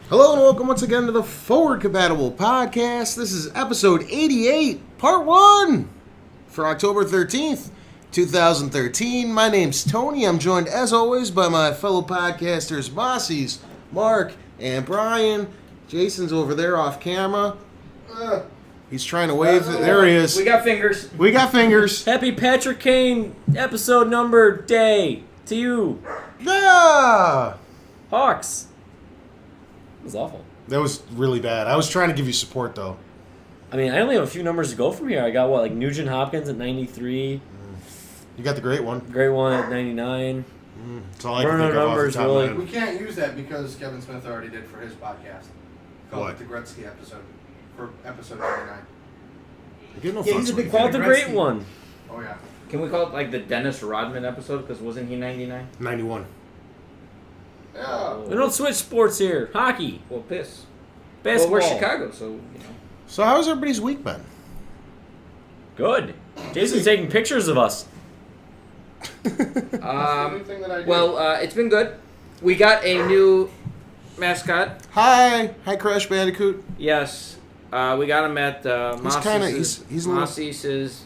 Hello and welcome once again to the Forward Compatible Podcast. This is episode 88, part 1 for October 13th, 2013. My name's Tony. I'm joined as always by my fellow podcasters, Mossies, Mark, and Bryan. Jason's over there off camera. He's trying to wave. There he is. We got fingers. We got fingers. Happy Patrick Kane episode number day to you. Yeah! Hawks. That was awful. That was really bad. I was trying to give you support, though. I mean, I only have a few numbers to go from here. I got, like Nugent Hopkins at 93. You got the great one. Great one at 99. That's all I can think of off the top of my head. We can't use that because Kevin Smith already did for his podcast. Called it the Gretzky episode. For episode 99. He's a big fan. The great one. Oh, yeah. Can we call it like the Dennis Rodman episode? Because wasn't he 99? 91. Yeah. We don't switch sports here. Hockey. Well, piss. Basketball. Well, we're Chicago, so, you know. So how's everybody's week been? Good. Jason's taking pictures of us. It's been good. We got a new mascot. Hi Crash Bandicoot. Yes. We got him at He's Mossie's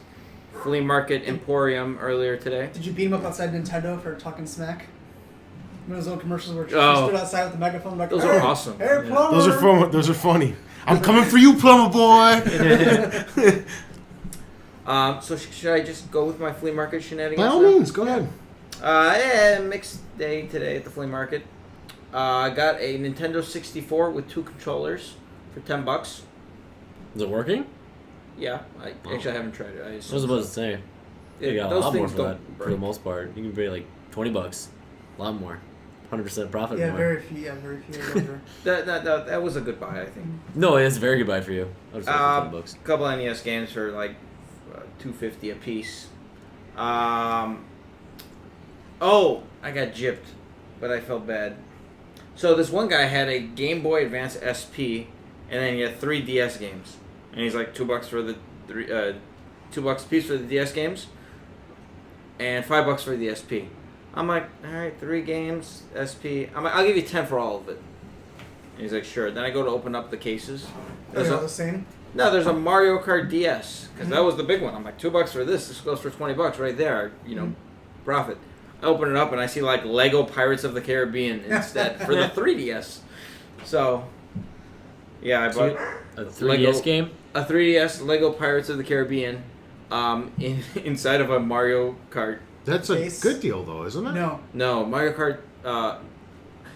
Flea Market Emporium earlier today. Did you beat him up outside Nintendo for talking smack? One of those old commercials where he Oh. stood outside with the megaphone like, Those are awesome. Hey, plumber! Those are funny. I'm coming for you, plumber boy. So should I just go with my flea market shenanigans? By all means, go ahead. Mixed day today at the flea market. I got a Nintendo 64 with 2 controllers for $10. Is it working? Yeah, I haven't tried it. I was about to say. You got a lot more for that, for the most part. You can pay like $20. A lot more. 100% profit Yeah, more. very few. That was a good buy, I think. No, it's a very good buy for you. I would say for $10. A couple NES games for like $2.50 a piece. I got gypped, but I felt bad. So this one guy had a Game Boy Advance SP, and then he had 3 DS games, and he's like $2 for the $2 a piece for the DS games, and $5 for the SP. I'm like, all right, 3 games, SP. I'm like, I'll give you 10 for all of it. And he's like, sure. Then I go to open up the cases. Are they all the same? No, there's a Mario Kart DS, because that was the big one. I'm like, $2 for this. This goes for $20 right there. Profit. I open it up and I see like Lego Pirates of the Caribbean instead for the 3DS. So, yeah, I bought a 3DS game. A 3DS Lego Pirates of the Caribbean, inside of a Mario Kart. That's a good deal, though, isn't it? No, Mario Kart.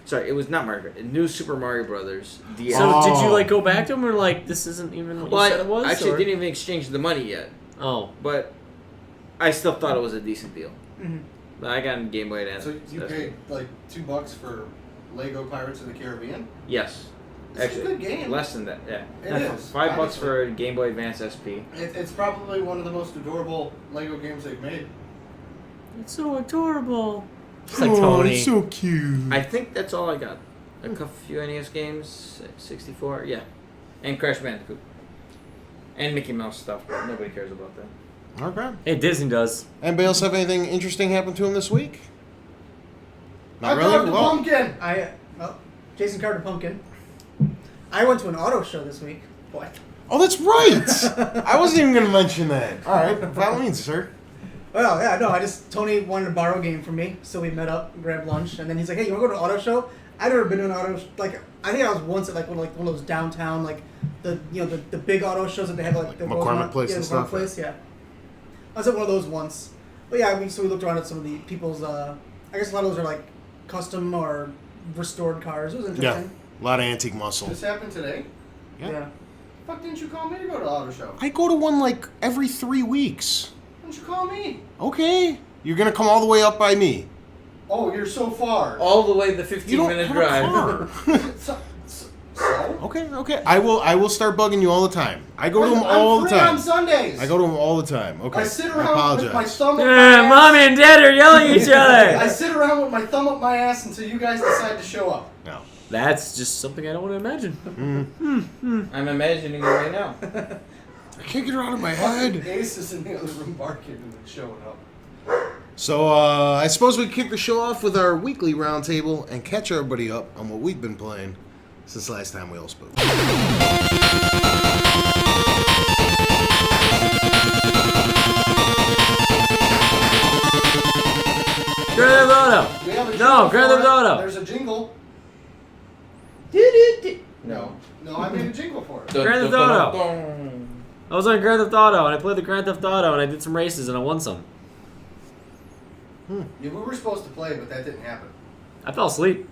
Sorry, it was not Mario Kart. New Super Mario Brothers DS. So did you like go back to him or like this isn't even what you said it was? I actually didn't even exchange the money yet. Oh, but I still thought it was a decent deal. Mm-hmm. But I got a Game Boy Advance. So you paid like $2 for Lego Pirates of the Caribbean? Yes. It's a good game. Less than that, yeah. It is. $5 for a Game Boy Advance SP. It's probably one of the most adorable Lego games they've made. it's so adorable. It's like Tony. It's so cute. I think that's all I got. A few NES games, 64, yeah. And Crash Bandicoot. And Mickey Mouse stuff, but nobody cares about that. Okay. Hey, Disney does. Anybody else have anything interesting happen to him this week? Not I really? carved a Well, pumpkin! Jason carved a pumpkin. I went to an auto show this week. Boy. oh, that's right! I wasn't even going to mention that. All right, by all means, sir. Well, yeah, no, Tony wanted to borrow a game from me, so we met up, grabbed lunch, and then he's like, hey, you want to go to an auto show? I've never been to an auto like, I think I was once at like one of those downtown, like, the big auto shows that they have, like McCormick Place and stuff. Place, yeah. I was at one of those once. But yeah, so we looked around at some of the people's, I guess a lot of those are like custom or restored cars. It was interesting. Yeah, a lot of antique muscle. This happened today? Yeah. Fuck, didn't you call me to go to the auto show? I go to one like every 3 weeks. Why didn't you call me? Okay. You're going to come all the way up by me. Oh, you're so far. All the way the You don't 15-minute have drive. a car. So? Okay. I will start bugging you all the time. I go to them all the I'm free time. on Sundays. I go to them all the time. Okay. I sit around with my thumb up my Yeah, ass. mommy and dad are yelling at each I other. sit around with my thumb up my ass until you guys decide to show up. No. That's just something I don't want to imagine. I'm imagining it right now. I can't get it out of my head. Ace is in the other room barking and showing up. So, I suppose we kick the show off with our weekly roundtable and catch everybody up on what we've been playing. since the last time we all spoke. Grand Theft Auto! No, Grand Theft Auto! There's a jingle. No, I made a jingle for it. Grand Theft Auto! I was on Grand Theft Auto, and I played the Grand Theft Auto, and I did some races, and I won some. Yeah, we were supposed to play, but that didn't happen. I fell asleep.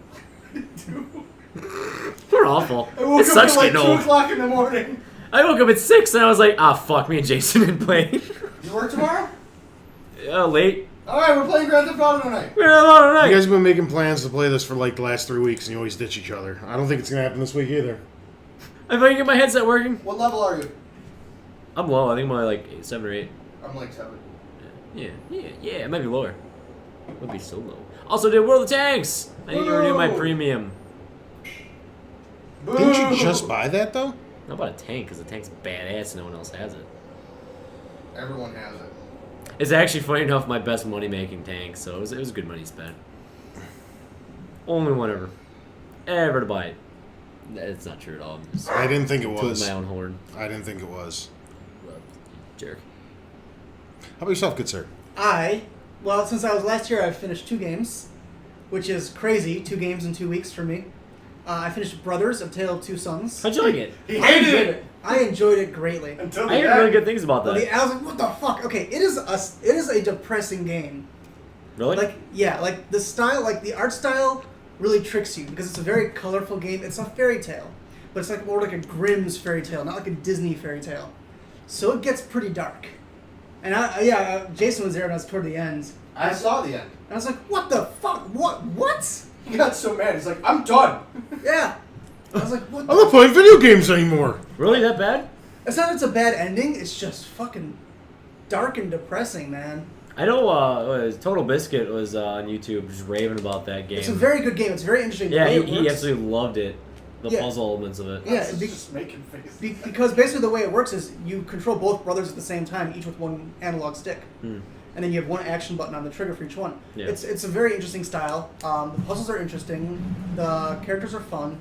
We're awful. I woke It up sucks at like getting 2 old. o'clock in the morning. I woke up at 6, and I was like, fuck, me and Jason didn't play. You work tomorrow? Late. Alright, we're playing Grand Theft Auto tonight. Grand Theft Auto night. You guys have been making plans to play this for like the last 3 weeks, and you always ditch each other. I don't think it's gonna happen this week either. If I can get my headset working. What level are you? I'm low. I think I'm like 7 or 8. I'm like 7. Yeah. It might be lower. It would be so low. Also, did World of Tanks. I need to renew my premium. Boo! Didn't you just buy that though? How about a tank? Because the tank's badass and no one else has it. Everyone has it. It's actually, funny enough, my best money-making tank, so it was good money spent. Only one ever to buy it. It's not true at all. I'm just I didn't think it tooting was. my own horn. I didn't think it was. Jerk. How about yourself, good sir? Well, since I was last year, I've finished 2 games, which is crazy. 2 games in 2 weeks for me. I finished Brothers: A Tale of Two Sons. How'd you like it? He hated it! I enjoyed it greatly. Until I hear really good things about Well, that. I was like, what the fuck? Okay, it is a depressing game. Really? Like the style, like the art style really tricks you because it's a very colorful game. It's a fairy tale, but it's like more like a Grimm's fairy tale, not like a Disney fairy tale. So it gets pretty dark. And Jason was there when I was toward the end. I saw the end. And I was like, what the fuck? What? He got so mad. He's like, I'm done. Yeah. I was like, what? I'm not playing video games anymore. Really that bad? It's not that it's a bad ending. It's just fucking dark and depressing, man. I know Total Biscuit was on YouTube just raving about that game. It's a very good game. It's very interesting. The Yeah, way it he works. absolutely loved it. The Yeah. puzzle elements of it. Yeah, Just making faces. because basically the way it works is you control both brothers at the same time, each with one analog stick, and then you have one action button on the trigger for each one. Yeah. It's a very interesting style. The puzzles are interesting. The characters are fun.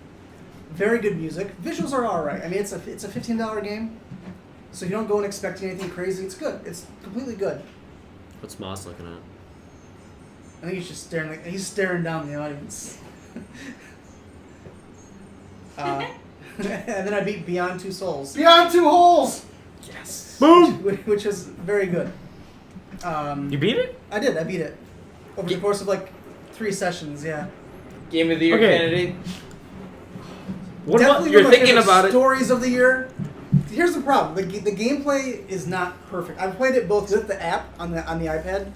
Very good music. Visuals are all right. I mean, it's a $15 game, so you don't go in expecting anything crazy. It's good. It's completely good. What's Moss looking at? I think he's just staring. He's staring down the audience. And then I beat Beyond Two Souls. Beyond 2 holes! Yes. Boom! Which is very good. You beat it? I did. I beat it over the course of like 3 sessions. Yeah. Game of the year Okay. candidate. What Definitely about You're one of my thinking favorite about it. Stories of the year. Here's the problem: the gameplay is not perfect. I've played it both with the app on the iPad,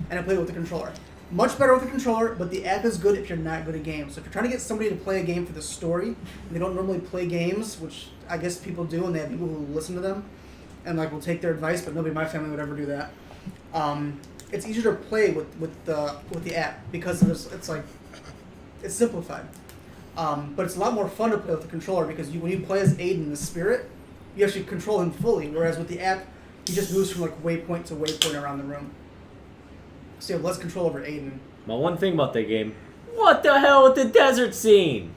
and I played it with the controller. Much better with the controller, but the app is good if you're not good at games. So if you're trying to get somebody to play a game for the story, and they don't normally play games, which I guess people do, and they have people who listen to them, and like will take their advice, but nobody in my family would ever do that. It's easier to play with the app because it's simplified. But it's a lot more fun to play with the controller because when you play as Aiden, the spirit, you actually control him fully. Whereas with the app, he just moves from like waypoint to waypoint around the room. So you have less control over Aiden. my one thing about that game? What the hell with the desert scene?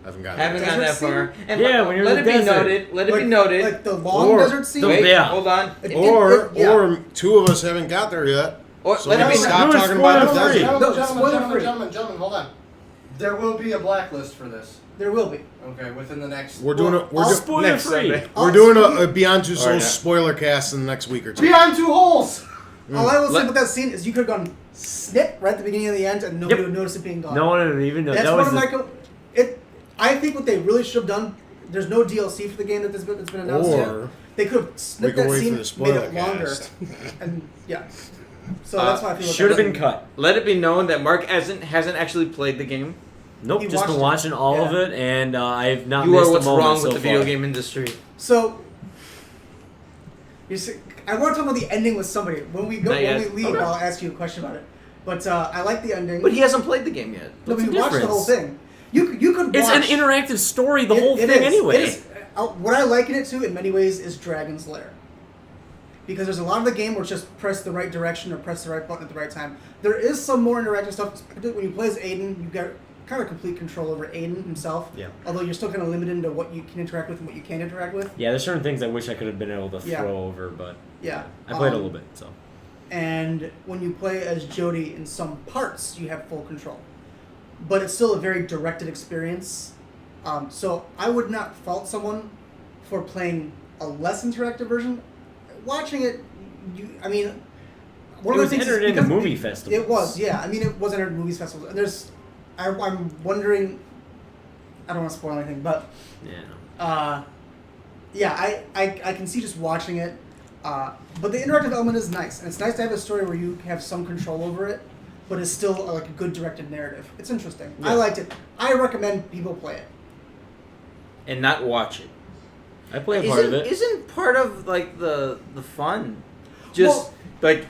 I haven't got Haven't it. gone that Desert far. scene? And Yeah, when you're in let the it be desert. noted. Let it be noted. Like the long Or desert scene. the- Wait, Yeah. hold on. Or 2 of us haven't got there yet. Or, So let we it be stop No, talking about the spoiler free. desert. No, spoiler free. Gentlemen, hold on. There will be a blacklist for this. There will be. Okay, within the next. We're doing Spoiler next free. Sunday. we're doing a Beyond Two Souls Alright, yeah. spoiler cast in the next week or 2. Beyond 2 holes! All I will say Let- about that scene is you could have gone snip right at the beginning and the end, and nobody Yep. would notice it being gone. No one would even know. That's That one was of my. I think what they really should have done. There's no DLC for the game that's been announced yet. Or They could have we snipped can that wait for scene, the made spoiler it longer, cast. and yeah. So that's why I feel like should have that been scene- cut. Let it be known that Mark hasn't actually played the game. Nope, He just been watched it. watching all of Yeah. it, and I've not You missed are what's a moment wrong so with the far. video game industry. So, you see, I want to talk about the ending with somebody. When we Not yet. leave, Okay. I'll ask you a question about it. But I like the ending. But he hasn't played the game yet. No, What's but the you watched the difference? whole thing. You could It's an watch, interactive story, the It- whole it thing, is. anyway. It is, what I liken it to, in many ways, is Dragon's Lair. Because there's a lot of the game where it's just press the right direction or press the right button at the right time. There is some more interactive stuff. When you play as Aiden, you kind of complete control over Aiden himself. Yeah. Although you're still kind of limited into what you can interact with and what you can't interact with. Yeah, there's certain things I wish I could have been able to Yeah. throw over, but Yeah. I played a little bit, so. And when you play as Jody in some parts, you have full control. But it's still a very directed experience. So I would not fault someone for playing a less interactive version. Watching it, one It of was the things entered is into because movie festivals. It was, yeah. I mean, it was entered in movies festivals. And I'm wondering. I don't want to spoil anything, but Yeah. I can see just watching it. But the interactive element is nice, and it's nice to have a story where you have some control over it, but it's still like a good directed narrative. It's interesting. Yeah. I liked it. I recommend people play it. And not watch it. I played a part of it. Isn't part of like the fun, just like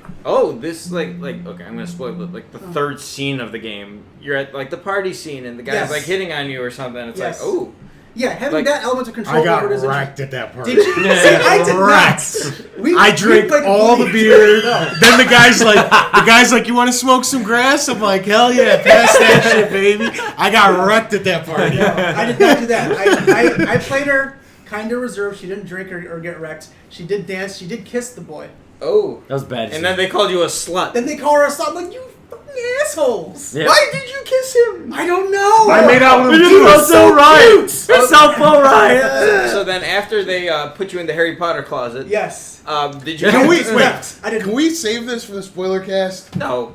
this like okay, I'm gonna spoil it. Like the third scene of the game, you're at like the party scene and the guy's Yes. like hitting on you or something. It's Yes. like Yeah, having Like, that element of control I got over it is wrecked at that party. Did you? Yeah. See, I did Wrecked. not. I drank played all the completely beer. different. Then the guy's like, you want to smoke some grass? I'm like, hell yeah, pass that shit, baby. I got wrecked at that party. No, I did not do that. I played her kind of reserved. She didn't drink or get wrecked. She did dance. She did kiss the boy. oh, That was bad. and then they called you a slut. Then they call her a slut. I'm like, you fucking assholes. Yeah. Why did you kiss him? I don't know. I made out with him. You too. felt It's so right. cute. It's so full right. So then after they put you in the Harry Potter closet, Yes. did you? Can we Wait, I didn't. Can we save this for the spoiler cast? No.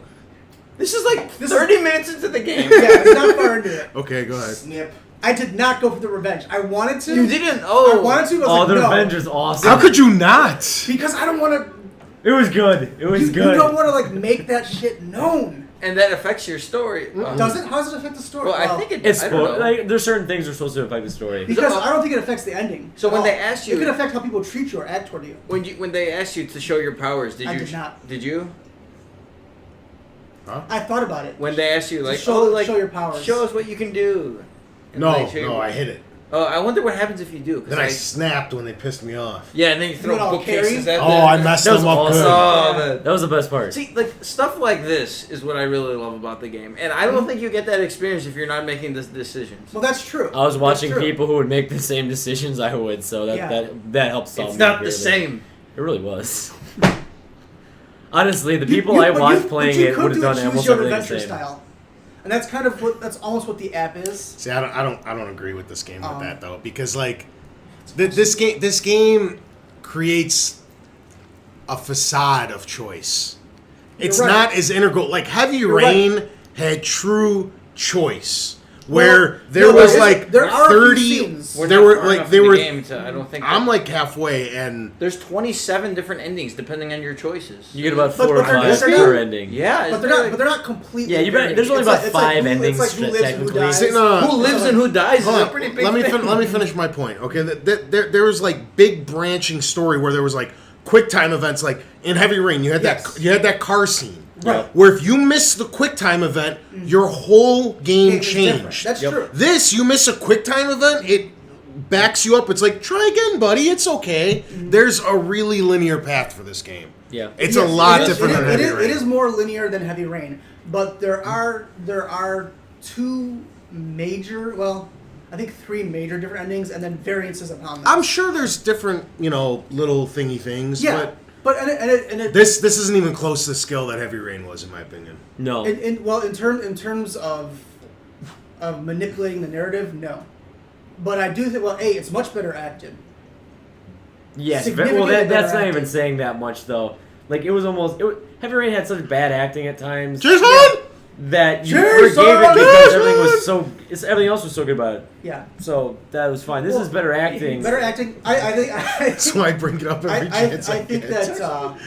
This is like This 30 minutes into the game. Yeah, it's not far into it. Okay, go ahead. Snip. I did not go for the revenge. I wanted to. You didn't. I Oh. wanted to. But I Oh, was the like, no. revenge was awesome. How could you not? Because I don't want to. It was good. It was You good. don't want to like make that shit known. And that affects your story. Does it? How does it affect the story? Well, I think it. It's I don't know. like there's certain things that are supposed to affect the story. because I don't think it affects the ending. So at when all. they asked you- it could affect how people treat you or act toward you. when they asked you to show your powers, did I you? did not. Did you? I thought about it. When they asked you, like, show like, your powers. show us what you can do. And No, they show you- I hit it. Oh, I wonder what happens if you do. 'Cause Then I snapped when they pissed me off. yeah, and then you throw You know, bookcases carry? at Oh, them. I messed That was them up awesome. good. Oh, That was the best part. see, like stuff like this is what I really love about the game, and I don't think you get that experience if you're not making the decisions. Well, that's true. I was watching That's true. people who would make the same decisions I would, so Yeah. that helps solve It's me not the greatly. same. It really was. Honestly, the You- people you- I but watched you- playing but you it could would have do a done choose almost your everything the adventure same. style. And that's kind of that's almost what the app is. See, I don't agree with this game with that though, because like this game creates a facade of choice. It's You're right. not as integral. Like Heavy You're Rain had true choice, where Well, there no, was there is- like there are a few 30. scenes. We're There not were far like enough they in the were. game to, I don't think. I'm like halfway, and There's 27 different endings depending on your choices. You get about But- 4 or but they're 5 different. per ending. Yeah, But they're not completely. Yeah, you better- varied. there's only It's about like- 5 it's endings, like who lives and who technically. dies. See, no, Who lives and who dies is Hold a on, pretty big let me thing. let me finish my point. Okay, there was like big branching story where there was like quick time events. Like in Heavy Rain, you had Yes. that car scene. Right. Where if you miss the quick time event, your whole game It's different. changed. That's true. This, you miss a quick time event, it backs you up. It's like, try again, buddy. It's okay. There's a really linear path for this game. Yeah. It's Yes, a lot it is- different it than is- Heavy it is- Rain. It is more linear than Heavy Rain, but there are two major. Well, I think 3 major different endings, and then variances upon them. I'm sure there's different, little thingy things, yeah, but and it this isn't even close to the skill that Heavy Rain was, in my opinion. No. in terms of manipulating the narrative, no. But I do think it's much better acted. Yes. significantly Well, that's better not even acting. saying that much, though. Like, it was almost... Heavy Rain had such bad acting at times Jason! that you Jason! forgave it because everything Jason! was so... everything else was so good about it. Yeah. So, that was fine. This is better acting. Better acting. I think. That's why I bring it up every chance I think get. that.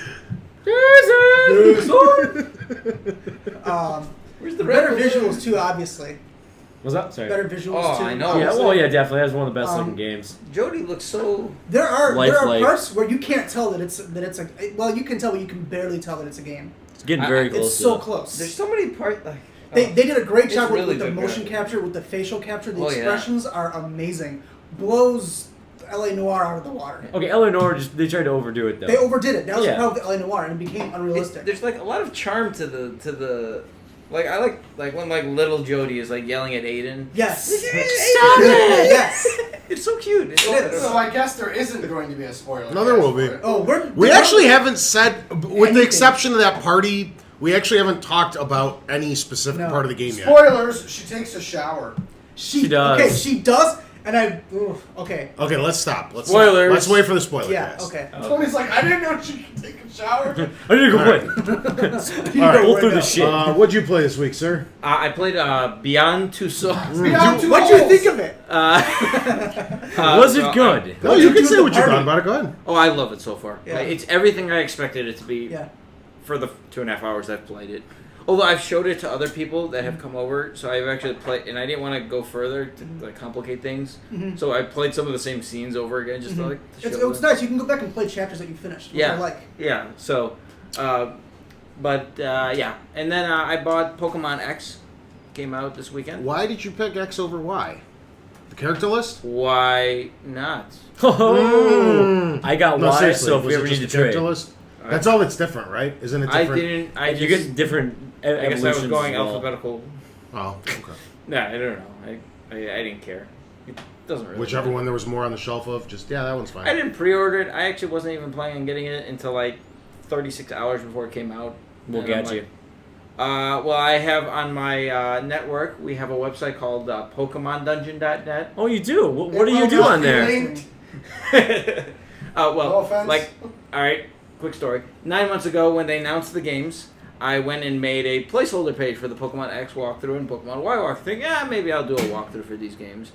Where's the Better red visuals too, obviously. What's up? Sorry. Better visuals Oh, too. I know. Yeah, obviously. well, yeah, definitely. That was one of the best looking Um, games. Jody looks so. There are Lifelike. parts where you can't tell that it's a well, you can tell, but you can barely tell that it's a game. It's getting I- very it's close. It's so to close. There's so many parts. Like, They did a great It's job really with the good, motion yeah. capture, with the facial capture. The Oh, yeah. expressions are amazing. Blows LA Noir out of the water. Okay, Eleanor, they tried to overdo it, though. They overdid it. That was Yeah. the problem with LA Noir, and it became unrealistic. there's like a lot of charm to the Like I like when like little Jody is like yelling at Aiden. Yes. Stop it! Yes. It's so cute. It's So I guess there isn't going to be a spoiler. No, there will be. for it. Oh, We actually haven't said, with the Anything. exception of that party, we actually haven't talked about any specific No. part of the game yet. Spoilers. She takes a shower. She does. Okay, she does, and okay. Okay, let's stop. Spoilers. Let's wait for the spoiler. Yeah. cast. Okay. Tony's like, I didn't know she could take a shower. I need to go All play. All right. Go through the shit. What'd you play this week, sir? I played Beyond Two Souls. Beyond Two What'd you Souls. think of it? Was it good? No, you can do say the what you party? thought about it. Go ahead. Oh, I love it so far. Yeah. It's everything I expected it to be Yeah. for the 2.5 hours I've played it. Although I've showed it to other people that have come over, so I've actually played, and I didn't want to go further to like complicate things. So I played some of the same scenes over again, just to, like to show It's them. nice. You can go back and play chapters that you finished. Which Yeah. I like. Yeah. So, yeah, and then I bought Pokemon X. Came out this weekend. Why did you pick X over Y? The character list? Why not? Oh, I got No, Y, seriously. so if was we ever it need just to the character trade. list? That's all that's different, right? Isn't it I different? didn't. I You just, get different I guess I was evolutions going as well. alphabetical. Oh, okay. No, I don't know. I didn't care. It doesn't really. Whichever matter. one there was more on the shelf of, just, yeah, that one's fine. I didn't pre-order it. I actually wasn't even planning on getting it until like 36 hours before it came out. We'll And I'm get you. Well, I have on my network. We have a website called PokemonDungeon.net. Oh, you do? What do It you will do not on be there? linked. Well, No offense. like, all right, quick story. 9 months ago, when they announced the games, I went and made a placeholder page for the Pokemon X walkthrough and Pokemon Y walkthrough. Think, maybe I'll do a walkthrough for these games.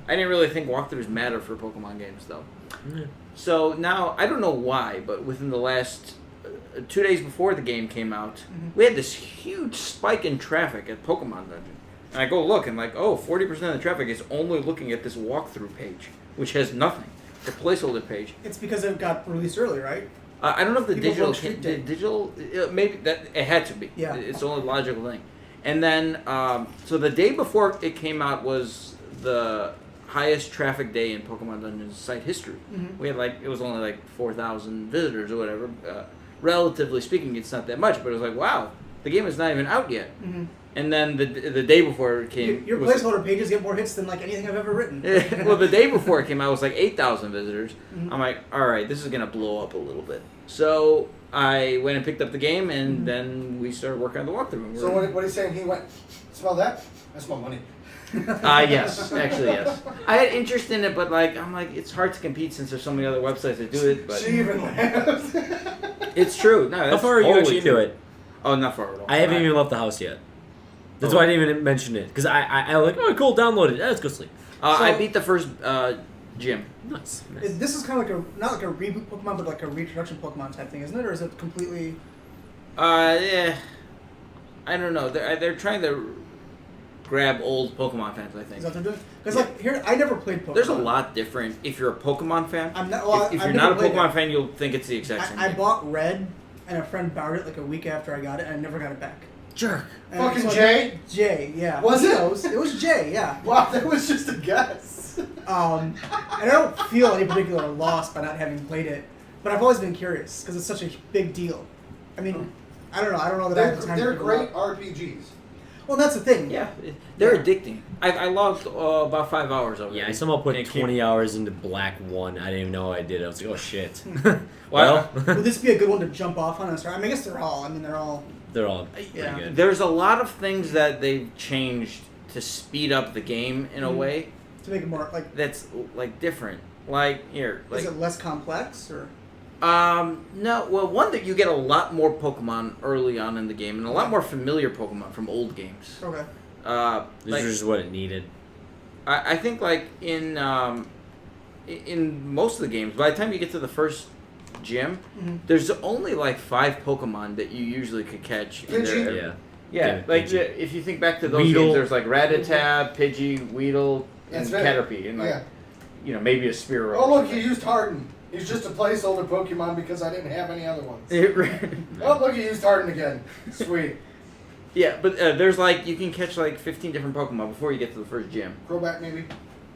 I didn't really think walkthroughs matter for Pokemon games, though. So now, I don't know why, but within the last 2 days before the game came out, we had this huge spike in traffic at Pokemon Dungeon. And I go look, and like, 40% of the traffic is only looking at this walkthrough page, which has nothing. The placeholder page. It's because it got released early, right? I don't know if the People digital, vote street the day. digital, maybe that it had to be. Yeah. It's the only logical thing. And then, so the day before it came out was the highest traffic day in Pokemon Dungeon's site history. We had it was only like 4,000 visitors or whatever. Relatively speaking, it's not that much, but it was like, wow, the game is not even out yet. And then the day before it came, Your was- placeholder pages get more hits than like anything I've ever written. well, the day before it came out was like 8,000 visitors. I'm like, all right, this is gonna blow up a little bit. So I went and picked up the game, and then we started working on the walkthrough. So what he's saying, he went, smell that? I smell money. Yes, actually yes. I had interest in it, but I'm like, it's hard to compete since there's so many other websites that do it. But She even laughed. it's true. No, How that's far are you totally actually into true. it? Oh, not far at all. I haven't even left the house yet. That's why I didn't even mention it. Because I like, oh, cool, download it. Let's go sleep. I So- beat the first gym. Nice. This is kind of like not like a reboot Pokemon, but like a reintroduction Pokemon type thing, isn't it? Or is it completely? Yeah. I don't know. They're trying to grab old Pokemon fans, I think. Is that what they're doing? Because like here, I never played Pokemon. There's a lot different. If you're a Pokemon fan, I'm not. Well, if I've you're never not a played Pokemon it. fan, you'll think it's the exact same I thing. bought Red, and a friend borrowed it like a week after I got it, and I never got it back. Jerk. And Fucking so I- Jay? Jay, yeah. Was Who it? knows? It was Jay, yeah. Wow, that was just a guess. And I don't feel any particular loss by not having played it, but I've always been curious because it's such a big deal. I mean, I don't know. I don't know that I have the time They're to pick great them up. RPGs. Well, that's the thing. Yeah, they're addicting. I logged about 5 hours over. Yeah, I somehow put And it came- 20 hours into Black 1. I didn't even know I did it. I was like, oh, shit. Well, Would this be a good one to jump off on? I mean, I guess they're all. I mean, they're all. they're all pretty Yeah. good. there's a lot of things that they've changed to speed up the game in a way To make it more like. that's different. Like here, Is it less complex or? no. Well, one that you get a lot more Pokemon early on in the game, and a lot more familiar Pokemon from old games. Okay. This is just what it needed. I think in most of the games, by the time you get to the first gym, there's only 5 Pokemon that you usually could catch. In Pidgey? Yeah. Yeah, Pidgey. if you think back to those Weedle. games, there's Rattata, Pidgey, Weedle, and That's right. Caterpie, and Yeah. Maybe a Spearow. Oh, look, you used Harden. He's just a placeholder Pokemon because I didn't have any other ones. look. Oh, look, you used Harden again. Sweet. Yeah, but there's you can catch 15 different Pokemon before you get to the first gym. Crobat, maybe.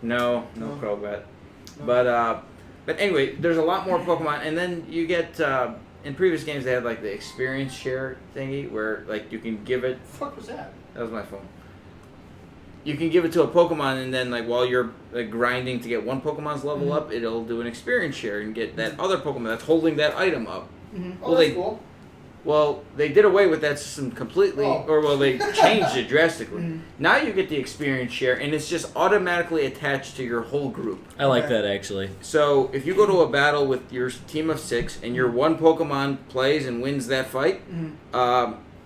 No No. Crobat. But anyway, there's a lot more Pokemon, and then you get in previous games they had like the experience share thingy where like you can give it. The fuck was that? That was my phone. You can give it to a Pokemon, and then like while you're like, grinding to get one Pokemon's level up, it'll do an experience share and get that other Pokemon that's holding that item up. Mm-hmm. Oh, that's cool. Well, they did away with that system completely, they changed it drastically. Mhm. Now you get the experience share, and it's just automatically attached to your whole group. I like that actually. So if you go to a battle with your team of 6, and your one Pokemon plays and wins that fight,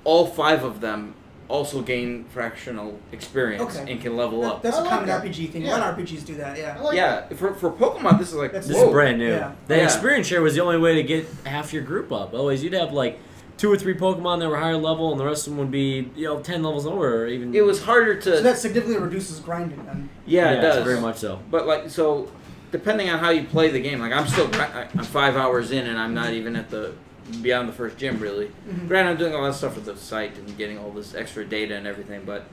all 5 of them also gain fractional experience and can level up. That's a common that. RPG thing. Yeah. A lot of RPGs do that. Yeah. I like that. For Pokemon, this is like This This whoa. is brand new. Yeah. The Yeah. experience share was the only way to get half your group up. Otherwise, you'd have like 2 or 3 Pokemon that were higher level, and the rest of them would be 10 levels lower, or even. It was harder to. So that significantly reduces grinding then. yeah, it does very much so. But like so, depending on how you play the game, like I'm 5 hours in, and I'm not even at the beyond the first gym really. Mhm. Granted, I'm doing a lot of stuff with the site and getting all this extra data and everything, but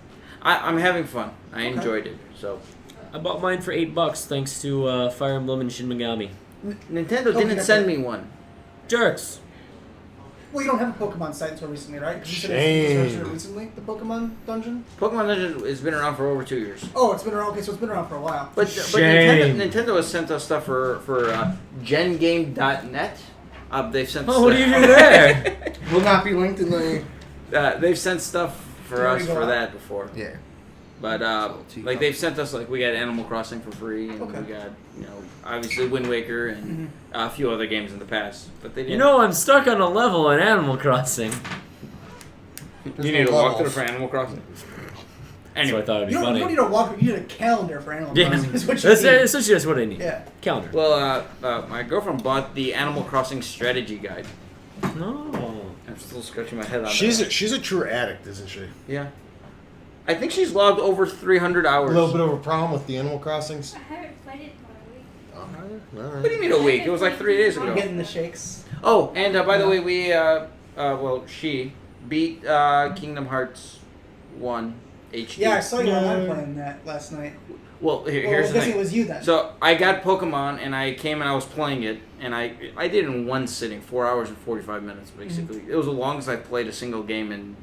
I'm having fun. I enjoyed it. So I bought mine for $8 thanks to Fire Emblem and Shin Megami. Nintendo didn't that's send it. me one. Jerks. Well, you don't have a Pokemon site until recently, right? 'Cause you said Shame. it was recently, the Pokemon dungeon? Pokemon Legends has been around for over 2 years. Oh, it's been around. Okay, so it's been around for a while. But Shame. Nintendo has sent us stuff for GenGame.net. They've sent. Oh, what do you do there? Will not be linked in the. They've sent stuff for There us we go. for that before. Yeah. But like they've sent us like we got Animal Crossing for free, and Okay. we got obviously Wind Waker and a few other games in the past. But they didn't. I'm stuck on a level in Animal Crossing. you need to walk through for Animal Crossing. So Anyway, I thought it'd be You don't funny. need a walk. You need a calendar for Animal Yeah, Crossing. Is what you that's need. essentially that's what I need. Yeah. Calendar. well, my girlfriend bought the Animal Crossing strategy guide. No. I'm still scratching my head on She's that. a true addict, isn't she? Yeah. I think she's logged over 300 hours. A little bit of a problem with the Animal Crossings. I haven't played it in a week. All right. What do you mean a week? It was like 3 days I'm ago. getting the shakes. Oh, and by the way, we she beat Kingdom Hearts 1 HD. Yeah, I saw you online playing that last night. Well, Well, here's I'm the guessing thing. it was you then. So I got Pokemon, and I came and I was playing it, and I did it in one sitting, 4 hours and 45 minutes, basically. It was the longest I've played a single game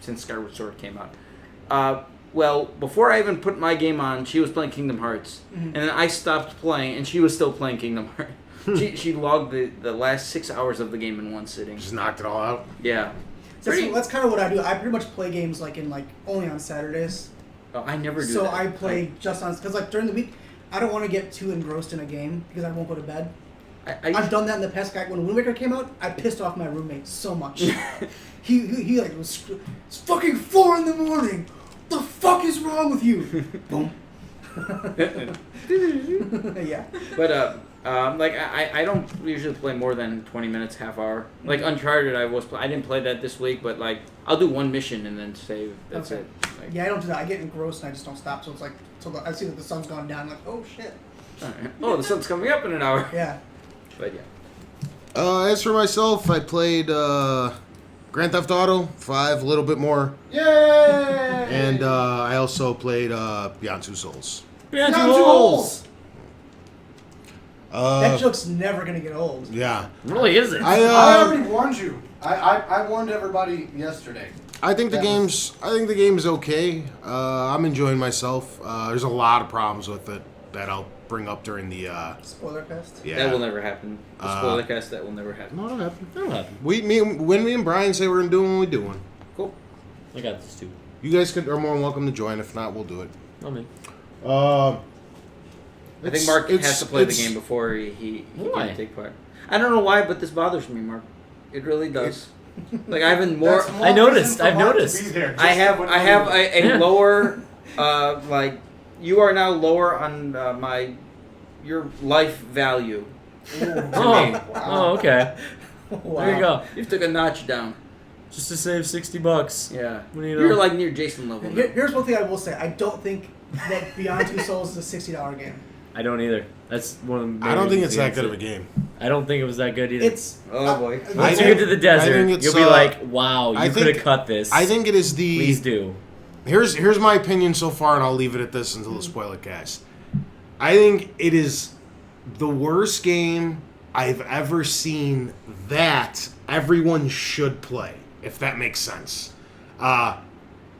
since Skyward Sword came out. Well, before I even put my game on, she was playing Kingdom Hearts, and then I stopped playing, and she was still playing Kingdom Hearts. she logged the last 6 hours of the game in one sitting. Just knocked it all out. Yeah. That's kind of what I do. I pretty much play games like only on Saturdays. Oh, I never do So that. I play just on because like during the week, I don't want to get too engrossed in a game because I won't go to bed. I've done that in the past. When Wind Waker came out, I pissed off my roommate so much. he like was it's fucking 4 in the morning. The fuck is wrong with you? Boom. Yeah. But like I don't usually play more than 20 minutes, half hour. Like Uncharted, I didn't play that this week, but like I'll do one mission and then save. That's Okay. it. Like, Yeah, I don't do that. I get engrossed and I just don't stop. So it's like I see that the sun's gone down. I'm like, oh shit. alright. Oh, the sun's coming up in an hour. Yeah. But yeah. As for myself, I played Grand Theft Auto 5 a little bit more, Yay! and I also played Beyond Two Souls. Beyond Down two two holes. That joke's never gonna get old. Yeah, Really is it? I I already warned you. I warned everybody yesterday. I think the That game's okay. I'm enjoying myself. There's a lot of problems with it that I'll bring up during the Spoiler cast. yeah. That will never happen. The spoiler cast, that will never happen. No, it'll happen. That'll happen. When me and Bryan say we're gonna do what we're doing. Cool. I got this too. You guys are more than welcome to join. If not, we'll do it. I mean, I think Mark has to play the game before he Why? can take part. I don't know why, but this bothers me, Mark. It really does. Like I've been more. That's more I noticed, reason for I've Mark to noticed. be there, just I have to win a Yeah. lower like you are now lower on your life value. oh, me. oh, okay. Wow. There you go. You took a notch down. Just to save $60. Yeah. What do you You're know? like near Jason level. now. Here's one thing I will say. I don't think that Beyond Two Souls is a $60 game. I don't either. That's one of the main I don't think reasons it's that against good of a it. game. I to think it was that good either. It's Oh, boy. I Once you think- get to the I desert, think it's, you'll be like, wow, I you could think- have cut this. I think it is the. Please do. Here's my opinion so far, and I'll leave it at this until the spoiler cast. I think it is the worst game I've ever seen that everyone should play, if that makes sense. So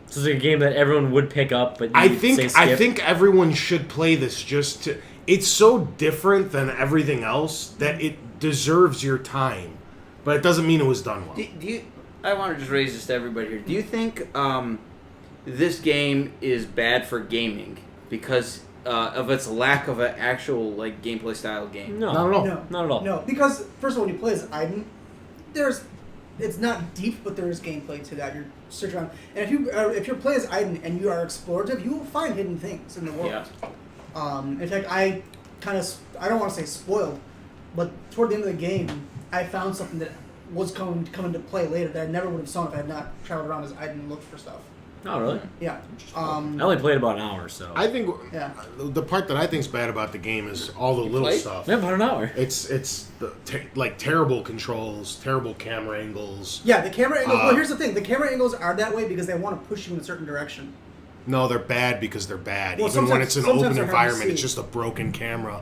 it's like a game that everyone would pick up, but I think everyone should play this just to. It's so different than everything else that it deserves your time, but it doesn't mean it was done well. Do you? I want to just raise this to everybody here. Do you think this game is bad for gaming because of its lack of an actual like gameplay style game? No, Not at all. No, not at all. No, because first of all, when you play as Aiden, it's not deep, but there is gameplay to that. You're searching around, and if you're playing as Aiden and you are explorative, you will find hidden things in the world. Yeah. In fact, I don't want to say spoiled, but toward the end of the game, I found something that was coming to play later that I never would have saw if I had not traveled around as Aiden and looked for stuff. Oh, really? Yeah. I only played about an hour, so. I think Yeah. the part that I think is bad about the game is all the little played? stuff. Yeah, about an hour. It's the like terrible controls, terrible camera angles. Yeah, the camera angles. Well, here's the thing: the camera angles are that way because they want to push you in a certain direction. No, they're bad because they're bad. Well, Even when it's an sometimes open they're hard to environment, it's see. just a broken camera.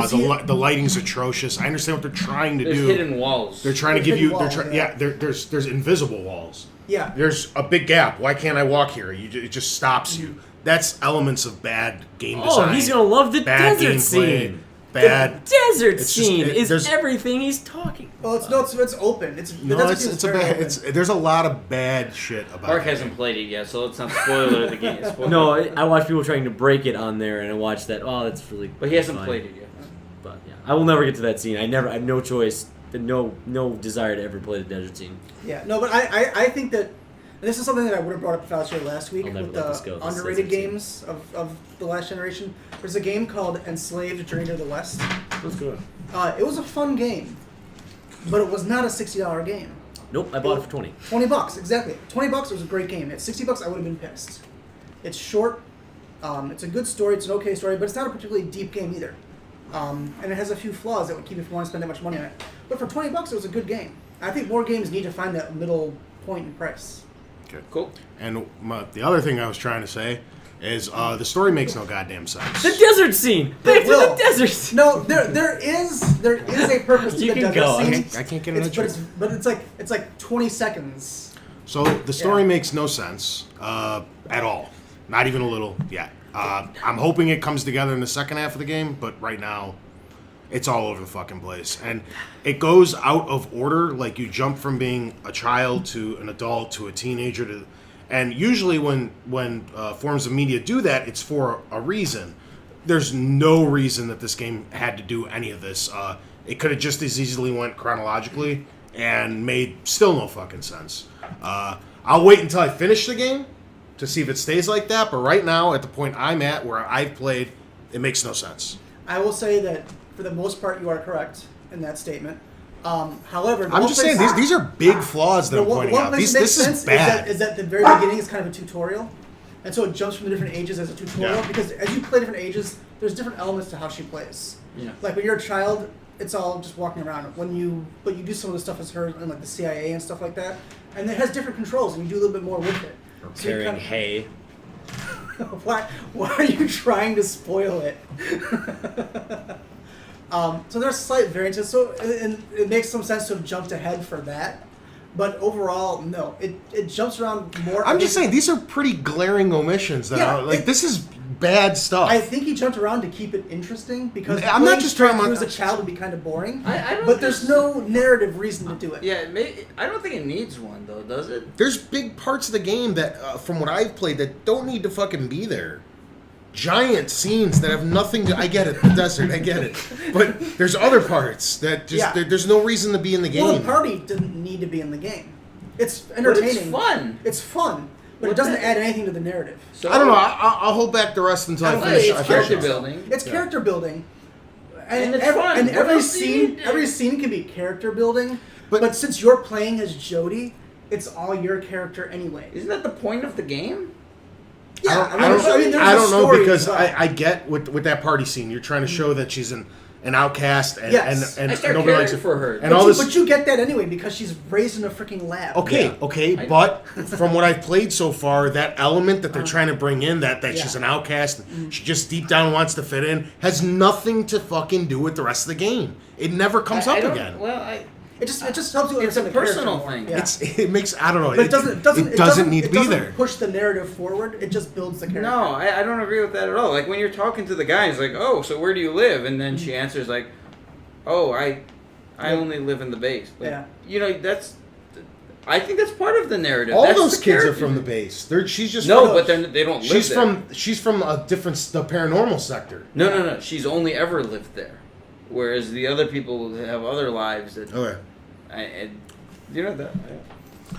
see- The lighting's atrocious. I understand what they're trying to There's do. hidden walls. They're trying to There's give you. hidden They're walls, trying. Yeah, there's invisible walls. Yeah. There's a big gap. Why can't I walk here? It just stops you. That's elements of bad game design. Oh, he's gonna love the bad desert gameplay, scene. Bad. Desert It's just- scene is there's- everything he's talking. Well, it's open. The No, desert scene is it's a very bad. open. There's a lot of bad shit about. Mark that hasn't game. played it yet, so let's not spoil the game. Spoil No, it. I watch people trying to break it on there, and I watch that. Oh, that's really. But he hasn't fine. played it yet. But yeah, I will never get to that scene. I have no choice, no desire to ever play the desert scene. Yeah. No, but I think that this is something that I would have brought up if I was here last week I'll never with let this go, the this underrated desert scene. games of the last generation. There's a game called Enslaved: Journey to the West. That's good. It was a fun game, but it was not a $60 game. Nope, I bought it for 20. $20, exactly. $20, it was a great game. At $60, I would have been pissed. It's short. It's a good story. It's an okay story, but it's not a particularly deep game either. And it has a few flaws that would keep you from wanting to spend that much money on it. But for $20, it was a good game. I think more games need to find that middle point in price. Okay. Cool. And the other thing I was trying to say is the story makes no goddamn sense. The desert scene. Back to Will. the desert scene. No, there is a purpose to You the can desert go. scene. I can't get into it. But it's like 20 seconds. So the story Yeah. makes no sense at all. Not even a little yet. I'm hoping it comes together in the second half of the game, but right now, it's all over the fucking place. And it goes out of order. Like, you jump from being a child to an adult to a teenager to... And usually when forms of media do that, it's for a reason. There's no reason that this game had to do any of this. It could have just as easily went chronologically and made still no fucking sense. I'll wait until I finish the game to see if it stays like that, but right now, at the point I'm at where I've played, it makes no sense. I will say that for the most part, you are correct in that statement. However, the I'm one just place- saying, these are big flaws that the I'm one pointing out. place This that makes is sense bad. is that the very beginning is kind of a tutorial, and so it jumps from the different ages as a tutorial. Yeah. Because as you play different ages, there's different elements to how she plays. Yeah. Like when you're a child, it's all just walking around. But you do some of the stuff as her in like the CIA and stuff like that, and it has different controls, and you do a little bit more with it. Or So you carrying kinda- hay. why are you trying to spoil it? So there's slight variances. So and it makes some sense to have jumped ahead for that. But overall, no. It jumps around more. I'm just saying, these are pretty glaring omissions. That Yeah, are, like, this is bad stuff. I think he jumped around to keep it interesting because I'm not playing just talking through about- as a child would be kind of boring. I don't But there's think- no narrative reason to do it. Yeah, I don't think it needs one though, does it? There's big parts of the game that, from what I've played, that don't need to fucking be there. Giant scenes that have nothing to... I get it, the desert, I get it. But there's other parts that just... Yeah. There's no reason to be in the game. Well, the party didn't need to be in the game. It's But entertaining. it's fun. It's fun, but What it doesn't the- add anything to the narrative. So I don't know. I'll hold back the rest until I Well, finish. it's I character finish. building. It's Yeah. character building, And it's fun. And What every else do you scene, do? every scene can be character building. But- But since you're playing as Jody, it's all your character anyway. Isn't that the point of the game? Yeah, I don't there's know a because story as well. I get with that party scene, you're trying to show that she's an an outcast, and Yes. and I start nobody likes caring it for her. And all this. But you get that anyway because she's raised in a freaking lab. Okay, Yeah. okay, but from what I've played so far, that element that they're trying to bring in, that Yeah. she's an outcast, she just deep down wants to fit in, has nothing to fucking do with the rest of the game. It never comes I up don't- again. Well, It just helps you It's a understand the character personal more. thing. Yeah. It makes, I don't know. But it doesn't need to be there. push the narrative forward. It just builds the character. no, I don't agree with that at all. Like when you're talking to the guy, he's like, "Oh, so where do you live?" And then she answers like, "Oh, I only live in the base." Like, Yeah. You know, I think that's part of the narrative. All That's those the kids are character. from the base. She's just No, from, but they don't live there. she's from a different, the paranormal sector. No. She's only ever lived there, whereas the other people have other lives that. Okay. And you know that.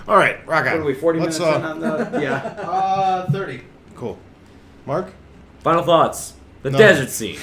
All right, rock What on. are we? 40 Let's, minutes in on the. Yeah. 30. Cool. Mark? Final thoughts. The No. desert scene.